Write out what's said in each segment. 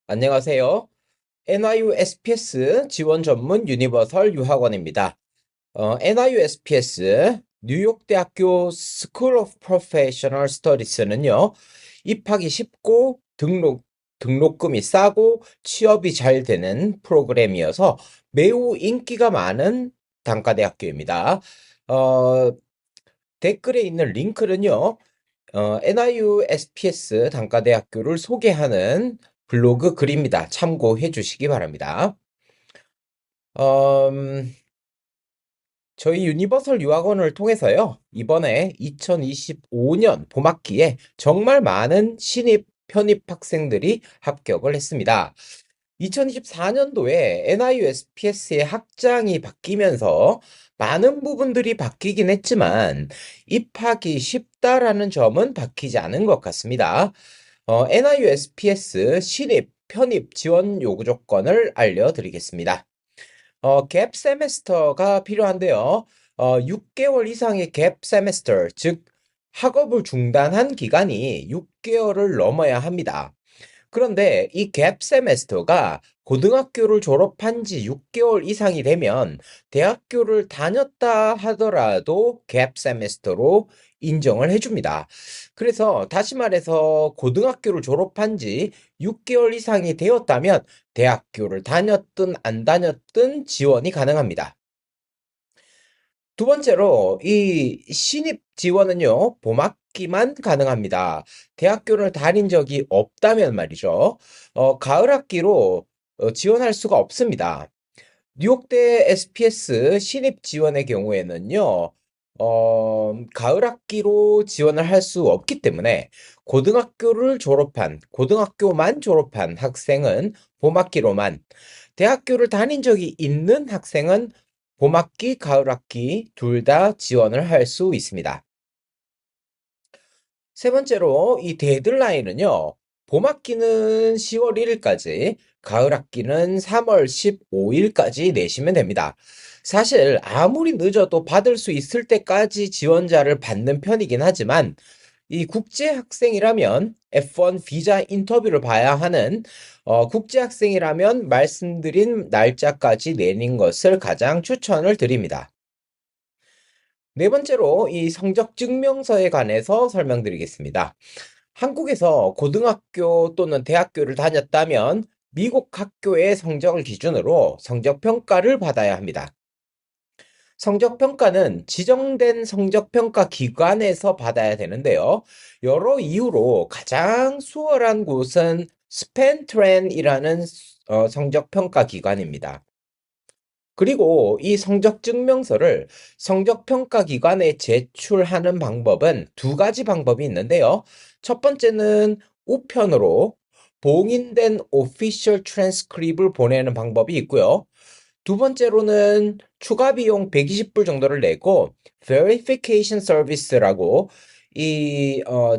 안녕하세요. NIU SPS 지원 전문 유니버설 유학원입니다. NIU SPS 뉴욕대학교 School of Professional Studies는요, 입학이 쉽고 등록금이 싸고 취업이 잘 되는 프로그램이어서 매우 인기가 많은 단과대학교입니다. 어, 댓글에 있는 링크는요, NIU SPS 단과대학교를 소개하는 블로그 글입니다. 참고해 주시기 바랍니다. 음, 저희 유니버설 유학원을 통해서요, 이번에 2025년 봄학기에 정말 많은 신입, 편입 학생들이 합격을 했습니다. 2024년도에 NIUSPS의 학장이 바뀌면서 많은 부분들이 바뀌긴 했지만 입학이 쉽다라는 점은 바뀌지 않은 것 같습니다. NIUSPS 신입, 편입 지원 요구 조건을 알려드리겠습니다. 갭 세메스터가 필요한데요. 6개월 이상의 갭 세메스터, 즉 학업을 중단한 기간이 6개월을 넘어야 합니다. 그런데 이 갭 세메스터가 고등학교를 졸업한 지 6개월 이상이 되면 대학교를 다녔다 하더라도 갭 세메스터로 인정을 해줍니다. 그래서 다시 말해서 고등학교를 졸업한 지 6개월 이상이 되었다면 대학교를 다녔든 안 다녔든 지원이 가능합니다. 두 번째로 이 신입 지원은요, 봄학기만 가능합니다. 대학교를 다닌 적이 없다면 말이죠. 가을 학기로 지원할 수가 없습니다. 뉴욕대 SPS 신입 지원의 경우에는요, 가을 학기로 지원을 할 수 없기 때문에 고등학교만 졸업한 학생은 봄학기로만, 대학교를 다닌 적이 있는 학생은 봄학기, 가을 학기 둘 다 지원을 할 수 있습니다. 세 번째로 이 데드라인은요. 봄 학기는 10월 1일까지, 가을 학기는 3월 15일까지 내시면 됩니다. 사실 아무리 늦어도 받을 수 있을 때까지 지원자를 받는 편이긴 하지만 이 국제 학생이라면 F1 비자 인터뷰를 봐야 하는 국제 학생이라면 말씀드린 날짜까지 내는 것을 가장 추천을 드립니다. 네 번째로 이 성적 증명서에 관해서 설명드리겠습니다. 한국에서 고등학교 또는 대학교를 다녔다면 미국 학교의 성적을 기준으로 성적 평가를 받아야 합니다. 성적 평가는 지정된 성적 평가 기관에서 받아야 되는데요. 여러 이유로 가장 수월한 곳은 스펜트렌이라는 성적 평가 기관입니다. 그리고 이 성적 증명서를 성적 평가 기관에 제출하는 방법은 두 가지 방법이 있는데요. 첫 번째는 우편으로 봉인된 오피셜 트랜스크립을 보내는 방법이 있고요. 두 번째로는 추가 비용 120불 정도를 내고 verification service라고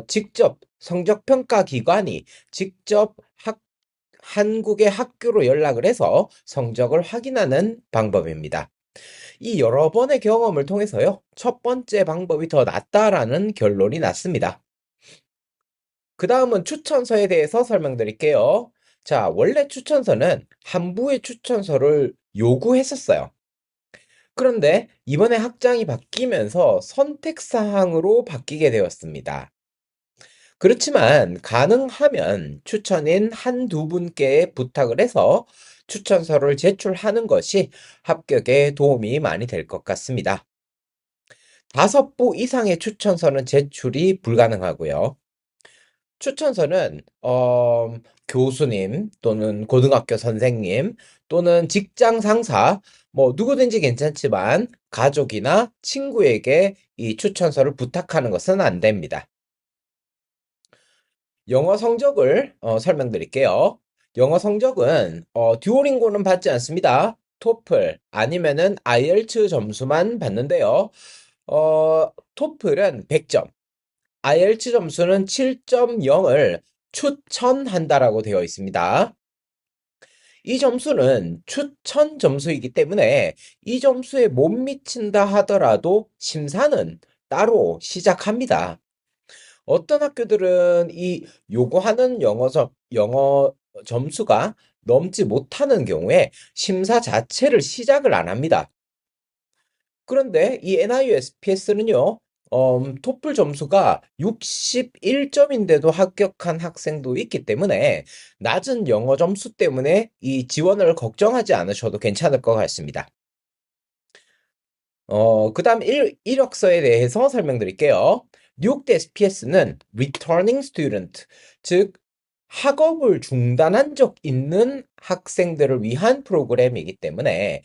직접 성적 평가 기관이 직접 한국의 학교로 연락을 해서 성적을 확인하는 방법입니다. 이 여러 번의 경험을 통해서요, 첫 번째 방법이 더 낫다라는 결론이 났습니다. 그 다음은 추천서에 대해서 설명드릴게요. 자, 원래 추천서는 한부의 추천서를 요구했었어요. 그런데 이번에 학장이 바뀌면서 선택사항으로 바뀌게 되었습니다. 그렇지만 가능하면 추천인 한두 분께 부탁을 해서 추천서를 제출하는 것이 합격에 도움이 많이 될 것 같습니다. 5부 이상의 추천서는 제출이 불가능하고요. 추천서는 교수님 또는 고등학교 선생님 또는 직장 상사 뭐 누구든지 괜찮지만 가족이나 친구에게 이 추천서를 부탁하는 것은 안 됩니다. 영어 성적을 설명드릴게요. 영어 성적은 듀오링고는 받지 않습니다. 토플 아니면은 IELTS 점수만 받는데요. 토플은 100점, IELTS 점수는 7.0을 추천한다라고 되어 있습니다. 이 점수는 추천 점수이기 때문에 이 점수에 못 미친다 하더라도 심사는 따로 시작합니다. 어떤 학교들은 이 요구하는 영어 점수가 넘지 못하는 경우에 심사 자체를 시작을 안 합니다. 그런데 이 NIUSPS는요, 토플 점수가 61점인데도 합격한 학생도 있기 때문에 낮은 영어 점수 때문에 이 지원을 걱정하지 않으셔도 괜찮을 것 같습니다. 그다음 이력서에 대해서 설명드릴게요. 뉴욕대 SPS는 Returning Student, 즉 학업을 중단한 적 있는 학생들을 위한 프로그램이기 때문에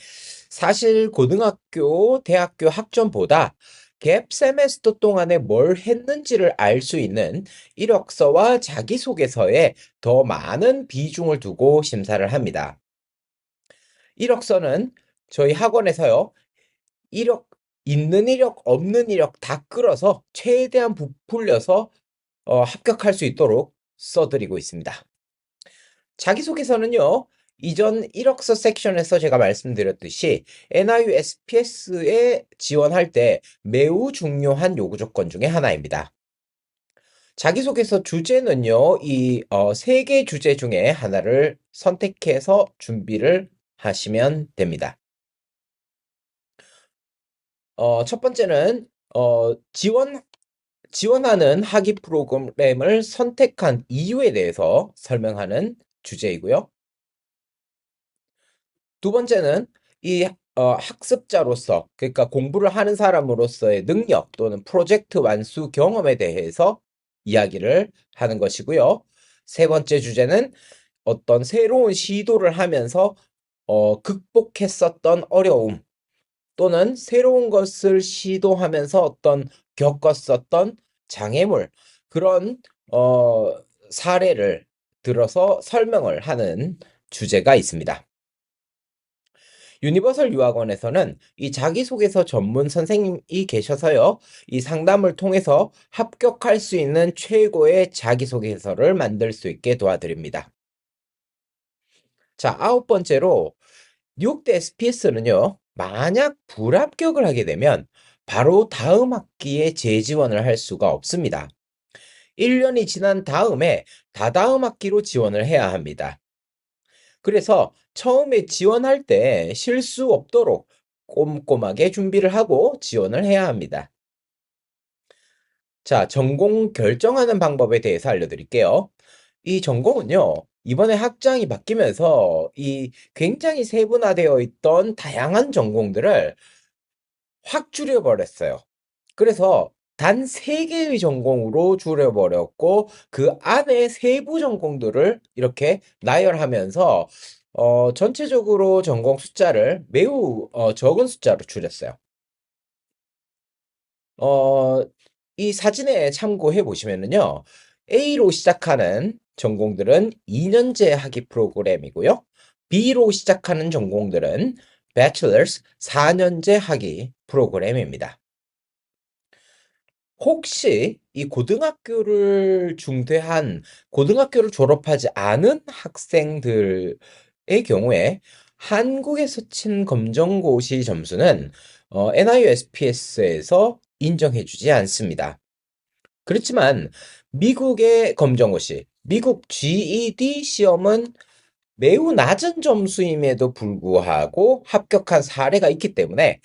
사실 고등학교, 대학교 학점보다 갭 세메스터 동안에 뭘 했는지를 알 수 있는 이력서와 자기소개서에 더 많은 비중을 두고 심사를 합니다. 이력서는 저희 학원에서요, 이력, 있는 이력, 없는 이력 다 끌어서 최대한 부풀려서 합격할 수 있도록 써드리고 있습니다. 자기소개서는요, 이전 이력서 섹션에서 제가 말씀드렸듯이 NIUSPS에 지원할 때 매우 중요한 요구 조건 중에 하나입니다. 자기소개서 주제는요, 이 세 개 주제 중에 하나를 선택해서 준비를 하시면 됩니다. 첫 번째는 지원하는 학위 프로그램을 선택한 이유에 대해서 설명하는 주제이고요. 두 번째는 이 학습자로서, 그러니까 공부를 하는 사람으로서의 능력 또는 프로젝트 완수 경험에 대해서 이야기를 하는 것이고요. 세 번째 주제는 어떤 새로운 시도를 하면서 극복했었던 어려움 또는 새로운 것을 시도하면서 어떤 겪었었던 장애물, 그런 어, 사례를 들어서 설명을 하는 주제가 있습니다. 유니버설 유학원에서는 이 자기소개서 전문 선생님이 계셔서요, 이 상담을 통해서 합격할 수 있는 최고의 자기소개서를 만들 수 있게 도와드립니다. 자, 아홉 번째로 뉴욕대 SPS는요, 만약 불합격을 하게 되면 바로 다음 학기에 재지원을 할 수가 없습니다. 1년이 지난 다음에 다다음 학기로 지원을 해야 합니다. 그래서 처음에 지원할 때 실수 없도록 꼼꼼하게 준비를 하고 지원을 해야 합니다. 자, 전공 결정하는 방법에 대해서 알려드릴게요. 이 전공은요, 이번에 학장이 바뀌면서 이 굉장히 세분화되어 있던 다양한 전공들을 확 줄여버렸어요. 그래서 단 3개의 전공으로 줄여버렸고, 그 안에 세부 전공들을 이렇게 나열하면서, 전체적으로 전공 숫자를 매우 적은 숫자로 줄였어요. 어, 이 사진에 참고해 보시면은요, A로 시작하는 전공들은 2년제 학위 프로그램이고요. B로 시작하는 전공들은 Bachelor's 4년제 학위 프로그램입니다. 혹시 이 고등학교를 중퇴한, 고등학교를 졸업하지 않은 학생들의 경우에 한국에서 친 검정고시 점수는 NIUSPS에서 인정해주지 않습니다. 그렇지만 미국의 검정고시, 미국 GED 시험은 매우 낮은 점수임에도 불구하고 합격한 사례가 있기 때문에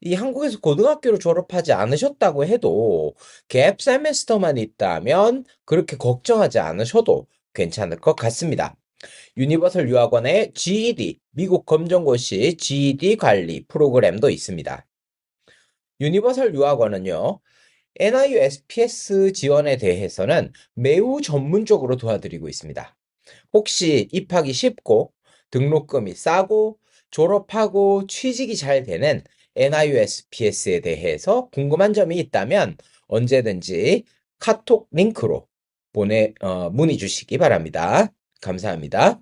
이 한국에서 고등학교를 졸업하지 않으셨다고 해도 갭 세메스터만 있다면 그렇게 걱정하지 않으셔도 괜찮을 것 같습니다. 유니버설 유학원의 GED, 미국 검정고시 GED 관리 프로그램도 있습니다. 유니버설 유학원은요, NIUSPS 지원에 대해서는 매우 전문적으로 도와드리고 있습니다. 혹시 입학이 쉽고 등록금이 싸고 졸업하고 취직이 잘 되는 NIUSPS에 대해서 궁금한 점이 있다면 언제든지 카톡 링크로 문의 주시기 바랍니다. 감사합니다.